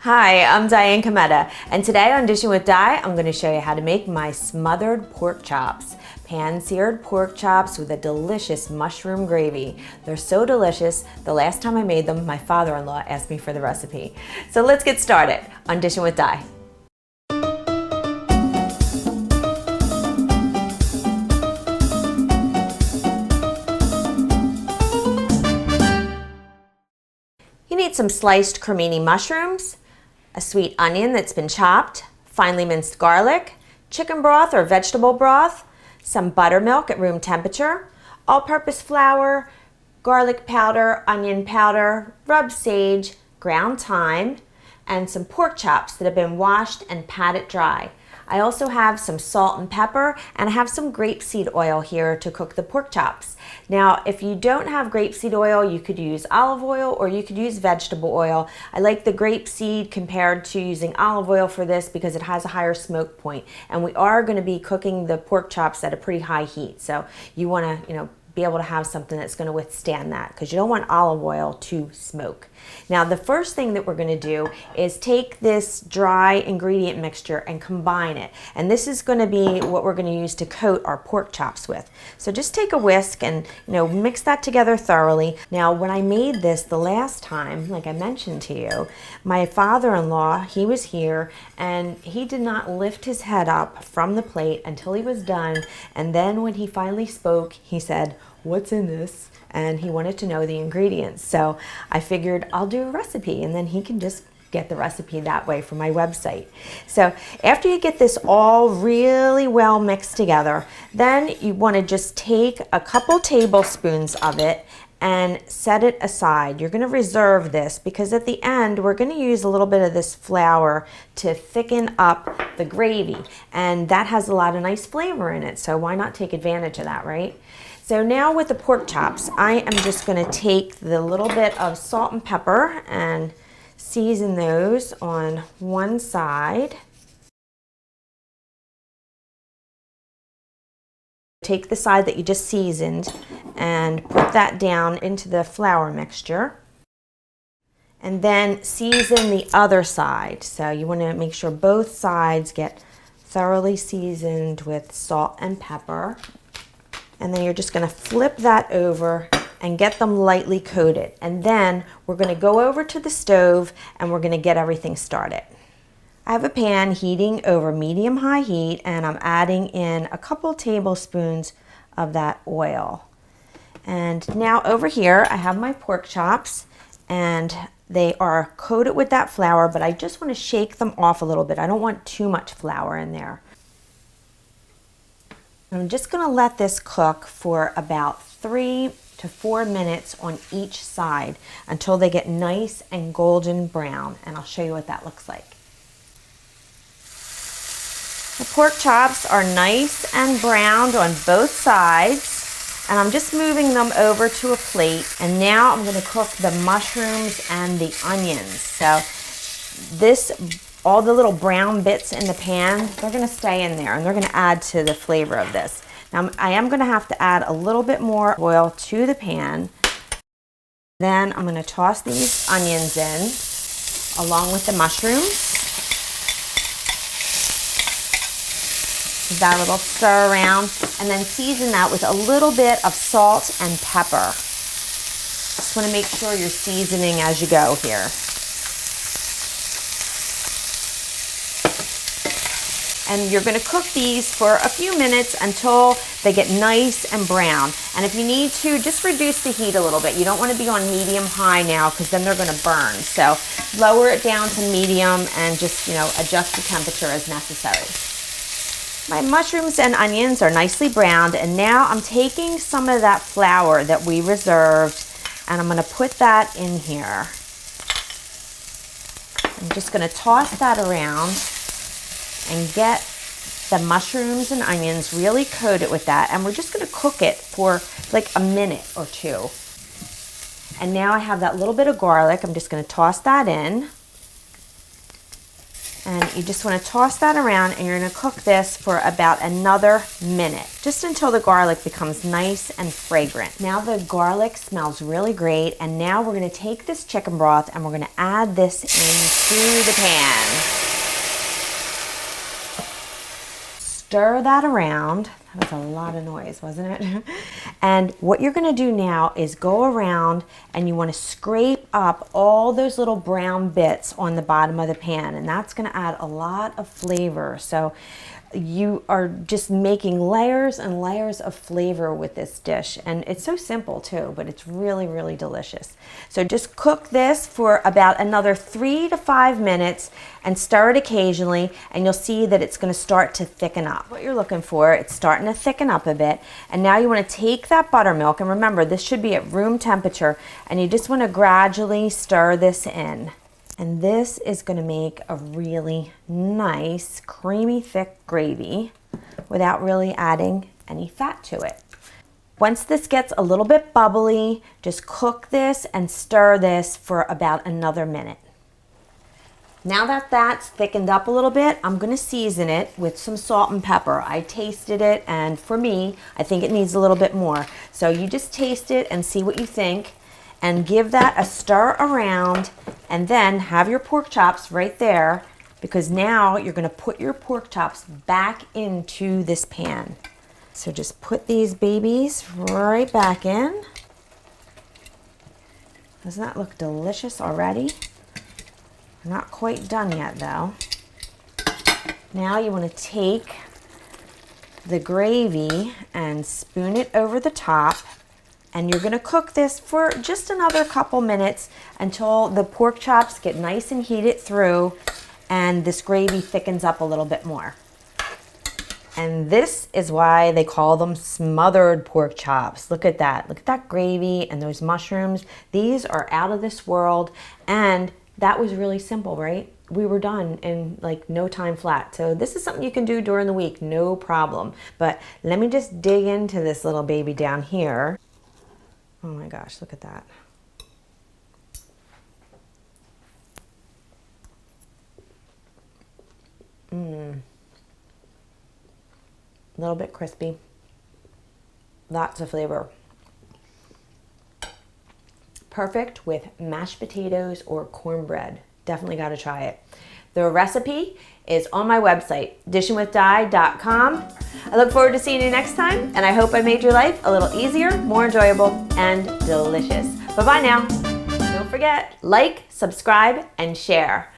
Hi, I'm Diane Kometa, and today on Dishin with Di, I'm going to show you how to make my smothered pork chops. Pan-seared pork chops with a delicious mushroom gravy. They're so delicious, the last time I made them, my father-in-law asked me for the recipe. So let's get started on Dishin with Di. You need some sliced cremini mushrooms, a sweet onion that's been chopped, finely minced garlic, chicken broth or vegetable broth, some buttermilk at room temperature, all-purpose flour, garlic powder, onion powder, rubbed sage, ground thyme, and some pork chops that have been washed and patted dry. I also have some salt and pepper, and I have some grapeseed oil here to cook the pork chops. Now, if you don't have grapeseed oil, you could use olive oil or you could use vegetable oil. I like the grapeseed compared to using olive oil for this because it has a higher smoke point. And we are going to be cooking the pork chops at a pretty high heat. So you want to, be able to have something that's going to withstand that because you don't want olive oil to smoke. Now the first thing that we're going to do is take this dry ingredient mixture and combine it, and this is going to be what we're going to use to coat our pork chops with. So just take a whisk and mix that together thoroughly. Now when I made this the last time, like I mentioned to you, my father-in-law, he was here and he did not lift his head up from the plate until he was done, and then when he finally spoke he said, "What's in this?" And he wanted to know the ingredients. So I figured I'll do a recipe and then he can just get the recipe that way from my website. So after you get this all really well mixed together, then you want to just take a couple tablespoons of it and set it aside. You're going to reserve this because at the end we're going to use a little bit of this flour to thicken up the gravy, and that has a lot of nice flavor in it, so why not take advantage of that, right? So now with the pork chops, I am just going to take the little bit of salt and pepper and season those on one side. Take the side that you just seasoned and put that down into the flour mixture. And then season the other side. So you want to make sure both sides get thoroughly seasoned with salt and pepper. And then you're just going to flip that over and get them lightly coated. And then we're going to go over to the stove and we're going to get everything started. I have a pan heating over medium-high heat, and I'm adding in a couple tablespoons of that oil. And now over here I have my pork chops, and they are coated with that flour, but I just want to shake them off a little bit. I don't want too much flour in there. I'm just going to let this cook for about 3 to 4 minutes on each side until they get nice and golden brown, and I'll show you what that looks like. The pork chops are nice and browned on both sides, and I'm just moving them over to a plate, and now I'm going to cook the mushrooms and the onions. So all the little brown bits in the pan, they're going to stay in there and they're going to add to the flavor of this. Now I am going to have to add a little bit more oil to the pan. Then I'm going to toss these onions in along with the mushrooms. Give that a little stir around and then season that with a little bit of salt and pepper. Just want to make sure you're seasoning as you go here. And you're going to cook these for a few minutes until they get nice and brown. And if you need to, just reduce the heat a little bit. You don't want to be on medium-high now because then they're going to burn. So lower it down to medium and just, adjust the temperature as necessary. My mushrooms and onions are nicely browned, and now I'm taking some of that flour that we reserved and I'm going to put that in here. I'm just going to toss that around and get the mushrooms and onions really coated with that, and we're just going to cook it for like a minute or two. And now I have that little bit of garlic. I'm just going to toss that in, And you just want to toss that around, and you're going to cook this for about another minute, just until the garlic becomes nice and fragrant. Now the garlic smells really great, and now we're going to take this chicken broth and we're going to add this into the pan. Stir that around. That was a lot of noise, wasn't it? And what you're gonna do now is go around and you wanna scrape up all those little brown bits on the bottom of the pan, and that's gonna add a lot of flavor. So you are just making layers and layers of flavor with this dish, and it's so simple too, but it's really, really delicious. So just cook this for about another 3 to 5 minutes and stir it occasionally, and you'll see that it's going to start to thicken up. What you're looking for, it's starting to thicken up a bit, and now you want to take that buttermilk, and remember this should be at room temperature, and you just want to gradually stir this in. And this is going to make a really nice, creamy, thick gravy without really adding any fat to it. Once this gets a little bit bubbly, just cook this and stir this for about another minute. Now that that's thickened up a little bit, I'm going to season it with some salt and pepper. I tasted it, and for me, I think it needs a little bit more. So you just taste it and see what you think, and give that a stir around, and then have your pork chops right there, because now you're going to put your pork chops back into this pan. So just put these babies right back in. Doesn't that look delicious already? We're not quite done yet though. Now you want to take the gravy and spoon it over the top. And you're going to cook this for just another couple minutes until the pork chops get nice and heated through and this gravy thickens up a little bit more. And this is why they call them smothered pork chops. Look at that. Look at that gravy and those mushrooms. These are out of this world, and that was really simple, right? We were done in like no time flat. So this is something you can do during the week, no problem. But let me just dig into this little baby down here. Oh my gosh, look at that. A little bit crispy. Lots of flavor. Perfect with mashed potatoes or cornbread. Definitely got to try it. The recipe is on my website, dishinwithdi.com. I look forward to seeing you next time, and I hope I made your life a little easier, more enjoyable, and delicious. Bye-bye now. Don't forget, like, subscribe, and share.